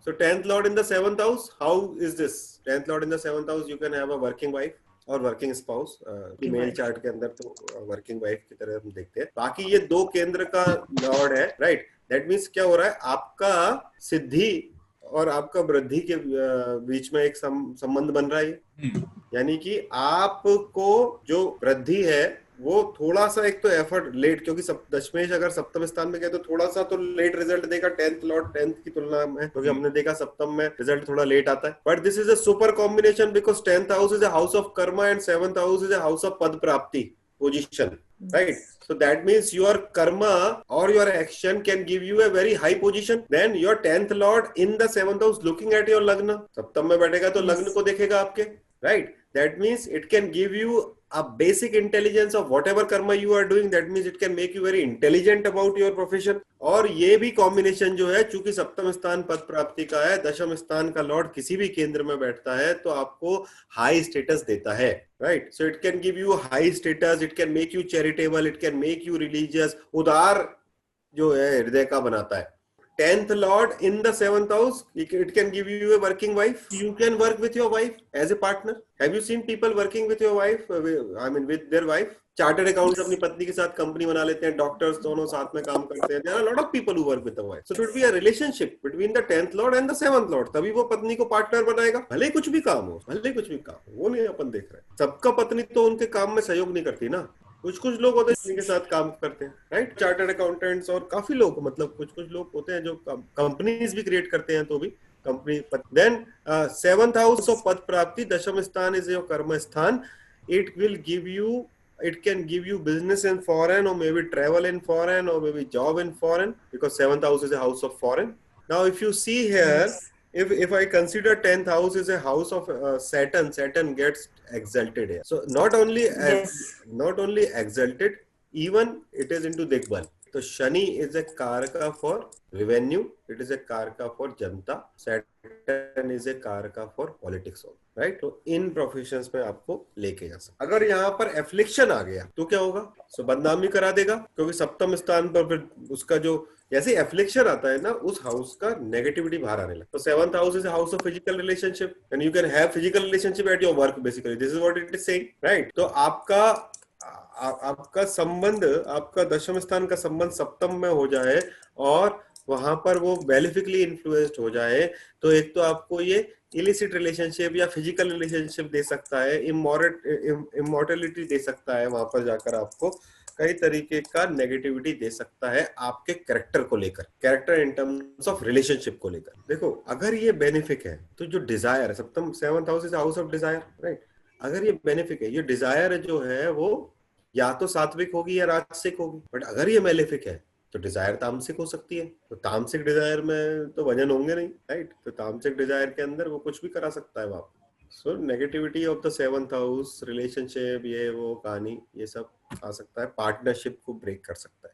So 10th lord in the 7th house, how is this? 10th lord in the 7th house, you can have a working wife और working spouse. Mail chart के अंदर तो working wife की तरह हम देखते हैं। बाकी ये 2 केंद्र का लॉर्ड है, राइट। दैट मीन्स क्या हो रहा है, आपका सिद्धि और आपका वृद्धि के बीच में एक संबंध बन रहा है। यानी कि आपको जो वृद्धि है वो थोड़ा सा, एक तो एफर्ट लेट, क्योंकि दशमेश अगर सप्तम स्थान में गया तो थोड़ा सा तो लेट रिजल्ट देगा 10th लॉर्ड 10th की तुलना में, क्योंकि हमने देखा सप्तम में रिजल्ट थोड़ा लेट आता है। But this is a super combination because 10th house is a house of Karma and 7th house is a house of पद प्राप्ति position, right? So that means your karma or your action can give you a very high position. Then your 10th lord in the 7th house looking at your lagna, सप्तम में बैठेगा तो लग्न को देखेगा आपके, right? That means it can give you a basic intelligence of whatever karma you are doing. That means it can make you very intelligent about your profession. और ये भी कॉम्बिनेशन जो है, चूंकि सप्तम स्थान पद प्राप्ति का है, दशम स्थान का लॉर्ड किसी भी केंद्र में बैठता है तो आपको हाई स्टेटस देता है, right. So it can give you high status, it can make you charitable, it can make you religious, उदार जो है हृदय का बनाता है। 10th lord in the 7th house, it can give you a working wife. You can work with your wife as a partner. Have you seen people working with your wife? I mean with their wife. Chartered accounts अपनी पत्नी के साथ company बना लेते हैं, doctors दोनों साथ में काम करते हैं। There are a lot of people who work with the wife. So it would be a relationship between the 10th lord and the 7th lord. तभी वो पत्नी को पार्टनर बनाएगा, भले कुछ भी काम हो, भले कुछ भी काम हो, वो नहीं अपन देख रहे हैं। सबका पत्नी तो उनके काम में सहयोग नहीं करती ना, कुछ लोग होते हैं जिनके साथ काम करते हैं, राइट। चार्टर्ड अकाउंटेंट्स और काफी लोग, मतलब कुछ लोग होते हैं जो कंपनीज भी क्रिएट करते हैं, तो भी company. Then 7th house of पद प्राप्ति, दशम स्थान इज योर कर्म स्थान। It will give you, it can give you business in foreign, or maybe travel in foreign, or maybe job in foreign, because 7th house is a house of foreign. Now if you see here, if I consider 10th house is a house of Saturn gets exalted here. So not only exalted, even it is into Digbal. So Shani is a कारका for revenue, it is a कारका for Janata, Saturn is a कारका for politics also, right? तो इन professions में आपको लेके जा सकते। अगर यहाँ पर एफ्लिक्शन आ गया तो क्या होगा? सो बदनामी करा देगा, क्योंकि सप्तम स्थान पर फिर उसका जो जैसे एफ्लिक्शन आता है ना, उस हाउस का नेगेटिविटी बाहर आने लगता है। तो 7th house is house of physical relationship and you can have physical relationship at your work, basically this is what it is saying, right. तो आपका संबंध, आपका दशम स्थान का संबंध सप्तम में हो जाए और वहां पर वो बेनिफिकली इन्फ्लुएंस्ड हो जाए, तो एक तो आपको ये इलिसिट रिलेशनशिप या फिजिकल रिलेशनशिप दे सकता है, इमॉर्टलिटी दे सकता है, वहां पर जाकर आपको कई तरीके का नेगेटिविटी दे सकता है आपके कैरेक्टर को लेकर, character in terms of relationship को लेकर। देखो अगर ये बेनिफिक है तो जो डिजायर है, सप्तम 7th house is house of desire, right. अगर ये बेनिफिक है, ये डिजायर जो है वो या तो सात्विक होगी या राजसिक होगी। बट अगर ये मेलेफिक है तो डिजायर तामसिक हो सकती है, तो तामसिक डिजायर में तो वजन होंगे नहीं, राइट। तो तामसिक डिजायर के अंदर वो कुछ भी करा सकता है वहां। So negativity of the 7th house, relationship, ये वो कहानी, ये सब आ सकता है, पार्टनरशिप को ब्रेक कर सकता है।